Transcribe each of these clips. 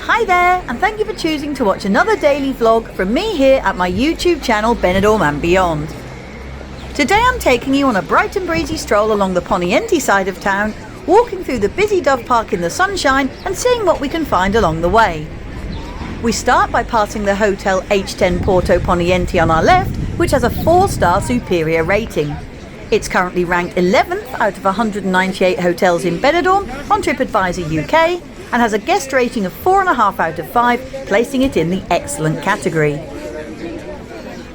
Hi there, and thank you for choosing to watch another daily vlog from me here at my YouTube channel Benidorm and beyond. Today I'm taking you on a bright and breezy stroll along the Poniente side of town, walking through the busy Dove Park in the sunshine and seeing what we can find along the way. We start by passing the Hotel H10 Porto Poniente on our left, which has a 4-star superior rating. It's currently ranked 11th out of 198 hotels in Benidorm on TripAdvisor UK, and has a guest rating of 4.5 out of 5, placing it in the excellent category.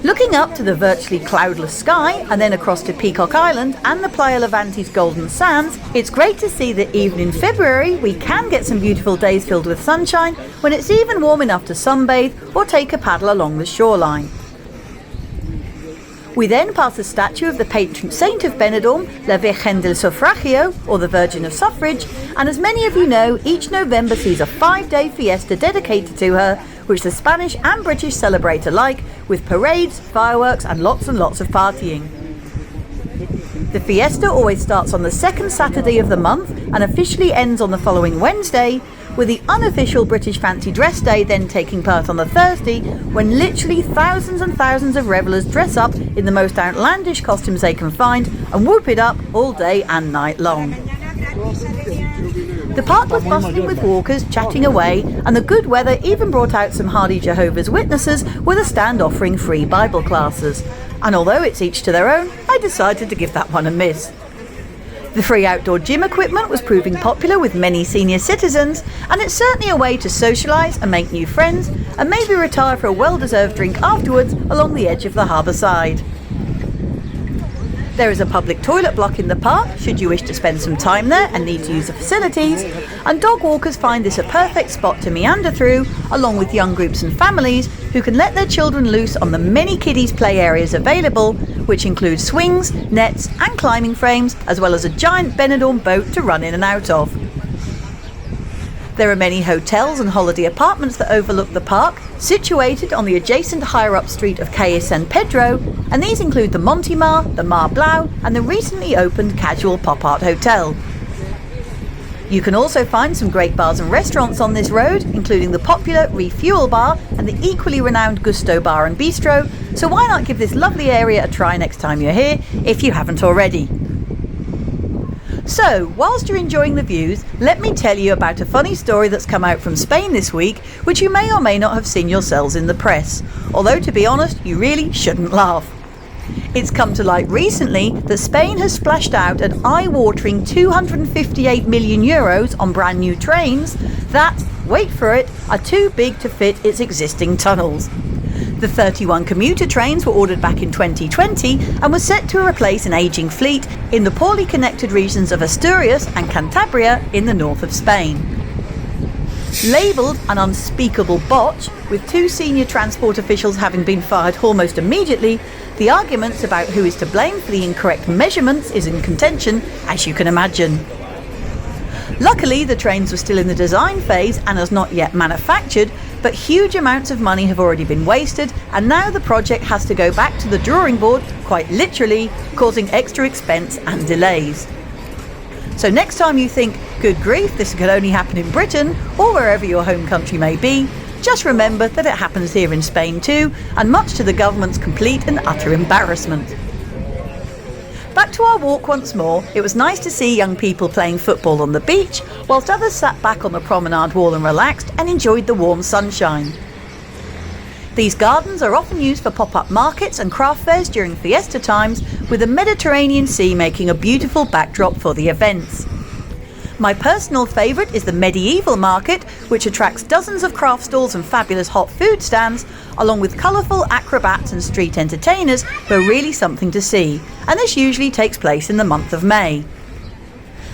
Looking up to the virtually cloudless sky and then across to Peacock Island and the Playa Levante's golden sands, it's great to see that even in February we can get some beautiful days filled with sunshine when it's even warm enough to sunbathe or take a paddle along the shoreline. We then pass the statue of the patron saint of Benidorm, La Virgen del Sufragio, or the Virgin of Suffrage, and as many of you know, each November sees a 5-day fiesta dedicated to her, which the Spanish and British celebrate alike, with parades, fireworks and lots of partying. The fiesta always starts on the second Saturday of the month and officially ends on the following Wednesday, with the unofficial British Fancy Dress Day then taking part on the Thursday, when literally thousands and thousands of revellers dress up in the most outlandish costumes they can find and whoop it up all day and night long. The park was bustling with walkers chatting away, and the good weather even brought out some hardy Jehovah's Witnesses with a stand offering free Bible classes. And although it's each to their own, I decided to give that one a miss. The free outdoor gym equipment was proving popular with many senior citizens, and it's certainly a way to socialise and make new friends, and maybe retire for a well-deserved drink afterwards along the edge of the harbour side. There is a public toilet block in the park, should you wish to spend some time there and need to use the facilities, and dog walkers find this a perfect spot to meander through, along with young groups and families who can let their children loose on the many kiddies play areas available, which include swings, nets and climbing frames, as well as a giant Benidorm boat to run in and out of. There are many hotels and holiday apartments that overlook the park, situated on the adjacent higher-up street of Calle San Pedro, and these include the Montemar, the Mar Blau and the recently opened casual pop-art hotel. You can also find some great bars and restaurants on this road, including the popular Refuel Bar and the equally renowned Gusto Bar and Bistro, so why not give this lovely area a try next time you're here, if you haven't already. So, whilst you're enjoying the views, let me tell you about a funny story that's come out from Spain this week, which you may or may not have seen yourselves in the press, although to be honest, you really shouldn't laugh. It's come to light recently that Spain has splashed out an eye-watering €258 million on brand new trains that, wait for it, are too big to fit its existing tunnels. The 31 commuter trains were ordered back in 2020 and were set to replace an ageing fleet in the poorly connected regions of Asturias and Cantabria in the north of Spain. Labelled an unspeakable botch, with 2 senior transport officials having been fired almost immediately, the arguments about who is to blame for the incorrect measurements is in contention, as you can imagine. Luckily, the trains were still in the design phase and as not yet manufactured, but huge amounts of money have already been wasted, and now the project has to go back to the drawing board, quite literally, causing extra expense and delays. So next time you think, good grief, this could only happen in Britain, or wherever your home country may be, just remember that it happens here in Spain too, and much to the government's complete and utter embarrassment. Back to our walk once more. It was nice to see young people playing football on the beach, whilst others sat back on the promenade wall and relaxed and enjoyed the warm sunshine. These gardens are often used for pop-up markets and craft fairs during fiesta times, with the Mediterranean Sea making a beautiful backdrop for the events. My personal favourite is the medieval market, which attracts dozens of craft stalls and fabulous hot food stands, along with colourful acrobats and street entertainers who are really something to see, and this usually takes place in the month of May.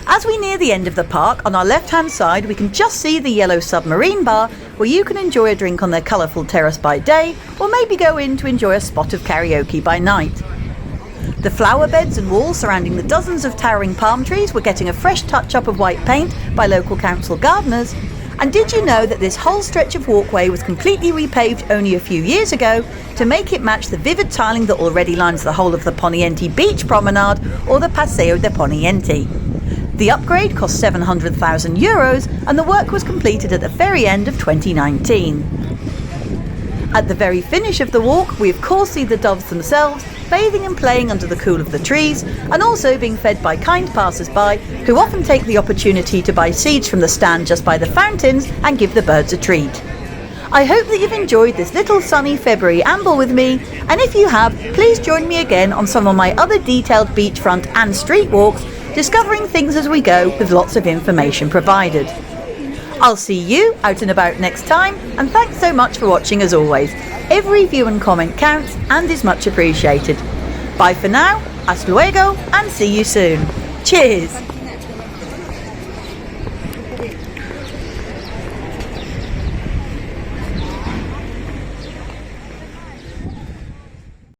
As we near the end of the park, on our left-hand side we can just see the yellow submarine bar, where you can enjoy a drink on their colourful terrace by day, or maybe go in to enjoy a spot of karaoke by night. The flower beds and walls surrounding the dozens of towering palm trees were getting a fresh touch-up of white paint by local council gardeners. And did you know that this whole stretch of walkway was completely repaved only a few years ago to make it match the vivid tiling that already lines the whole of the Poniente Beach Promenade or the Paseo de Poniente? The upgrade cost €700,000 and the work was completed at the very end of 2019. At the very finish of the walk, we of course see the doves themselves bathing and playing under the cool of the trees, and also being fed by kind passers-by who often take the opportunity to buy seeds from the stand just by the fountains and give the birds a treat. I hope that you've enjoyed this little sunny February amble with me, and if you have, please join me again on some of my other detailed beachfront and street walks, discovering things as we go with lots of information provided. I'll see you out and about next time, and thanks so much for watching as always. Every view and comment counts and is much appreciated. Bye for now, hasta luego, and see you soon. Cheers!